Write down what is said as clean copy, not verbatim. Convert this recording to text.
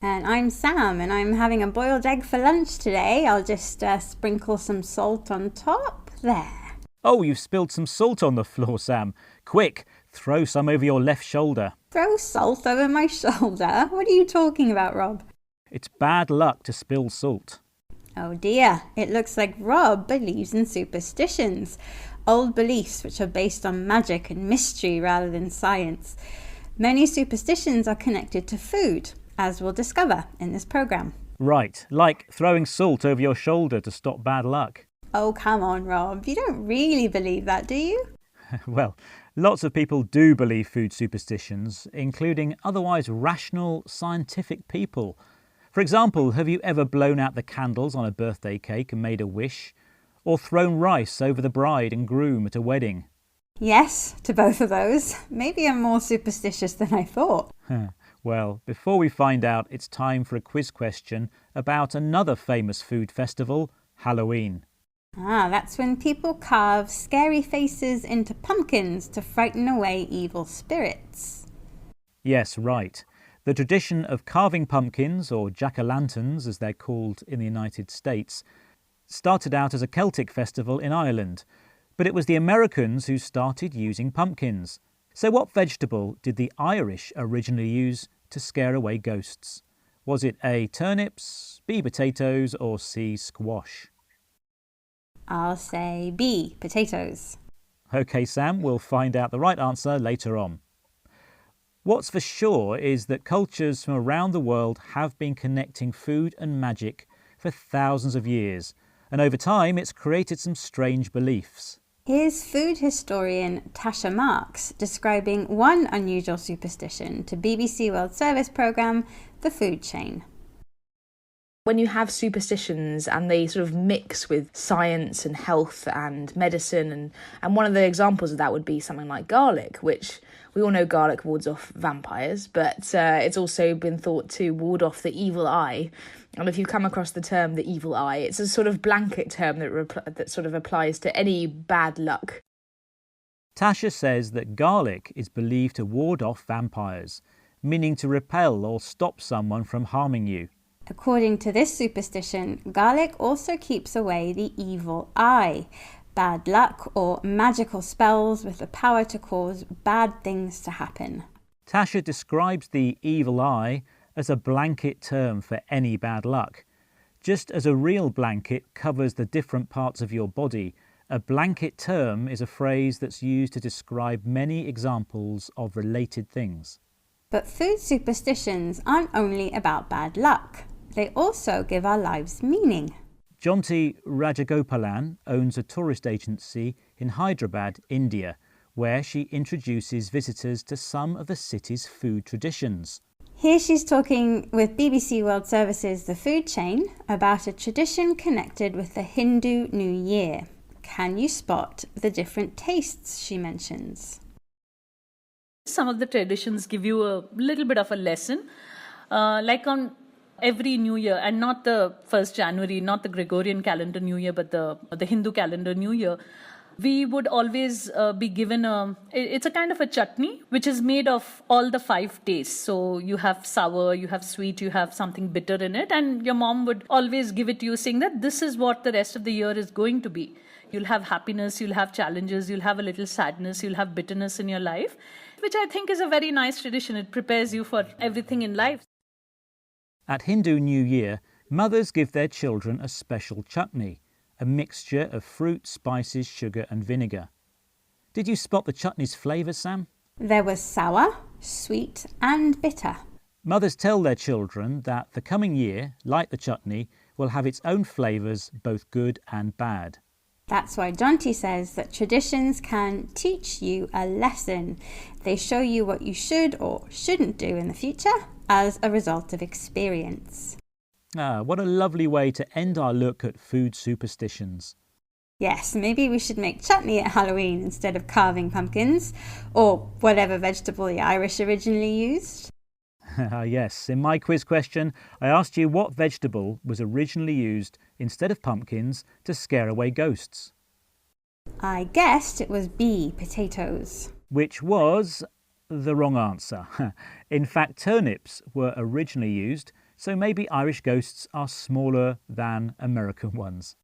And I'm Sam, and I'm having a boiled egg for lunch today. I'll just sprinkle some salt on top. There. Oh, you've spilled some salt on the floor, Sam. Quick, throw some over your left shoulder. Throw salt over my shoulder? What are you talking about, Rob? It's bad luck to spill salt. Oh dear, it looks like Rob believes in superstitions. Old beliefs which are based on magic and mystery rather than science. Many superstitions are connected to food, as we'll discover in this programme. Right, like throwing salt over your shoulder to stop bad luck. Oh, come on, Rob. You don't really believe that, do you? Well, lots of people do believe food superstitions, including otherwise rational, scientific people. For example, have you ever blown out the candles on a birthday cake and made a wish? Or thrown rice over the bride and groom at a wedding? Yes, to both of those. Maybe I'm more superstitious than I thought. Well, before we find out, it's time for a quiz question about another famous food festival, Halloween. That's when people carve scary faces into pumpkins to frighten away evil spirits. Yes, right. The tradition of carving pumpkins, or jack-o'-lanterns as they're called in the United States, started out as a Celtic festival in Ireland, but it was the Americans who started using pumpkins. So what vegetable did the Irish originally use to scare away ghosts? Was it A, turnips, B, potatoes, or C, squash? I'll say B, potatoes. OK, Sam, we'll find out the right answer later on. What's for sure is that cultures from around the world have been connecting food and magic for thousands of years, and over time it's created some strange beliefs. Here's food historian Tasha Marks describing one unusual superstition to BBC World Service programme, The Food Chain. When you have superstitions and they sort of mix with science and health and medicine, and one of the examples of that would be something like garlic, which we all know garlic wards off vampires, but it's also been thought to ward off the evil eye. And if you come across the term the evil eye, it's a sort of blanket term that sort of applies to any bad luck. Tasha says that garlic is believed to ward off vampires, meaning to repel or stop someone from harming you. According to this superstition, garlic also keeps away the evil eye, bad luck or magical spells with the power to cause bad things to happen. Tasha describes the evil eye as a blanket term for any bad luck. Just as a real blanket covers the different parts of your body, a blanket term is a phrase that's used to describe many examples of related things. But food superstitions aren't only about bad luck. They also give our lives meaning. Jonty Rajagopalan owns a tourist agency in Hyderabad, India, where she introduces visitors to some of the city's food traditions. Here she's talking with BBC World Service's The Food Chain about a tradition connected with the Hindu New Year. Can you spot the different tastes she mentions? Some of the traditions give you a little bit of a lesson, like on every New Year, and not the 1st January, not the Gregorian calendar New Year, but the Hindu calendar New Year. We would always be given it's a kind of a chutney, which is made of all the 5 tastes. So you have sour, you have sweet, you have something bitter in it. And your mom would always give it to you saying that this is what the rest of the year is going to be. You'll have happiness, you'll have challenges, you'll have a little sadness, you'll have bitterness in your life, which I think is a very nice tradition. It prepares you for everything in life. At Hindu New Year, mothers give their children a special chutney, a mixture of fruit, spices, sugar and vinegar. Did you spot the chutney's flavours, Sam? There was sour, sweet and bitter. Mothers tell their children that the coming year, like the chutney, will have its own flavours, both good and bad. That's why Jonty says that traditions can teach you a lesson. They show you what you should or shouldn't do in the future as a result of experience. What a lovely way to end our look at food superstitions. Yes, maybe we should make chutney at Halloween instead of carving pumpkins, or whatever vegetable the Irish originally used. Yes, in my quiz question, I asked you what vegetable was originally used instead of pumpkins to scare away ghosts. I guessed it was B, potatoes. Which was the wrong answer. In fact, turnips were originally used, so maybe Irish ghosts are smaller than American ones.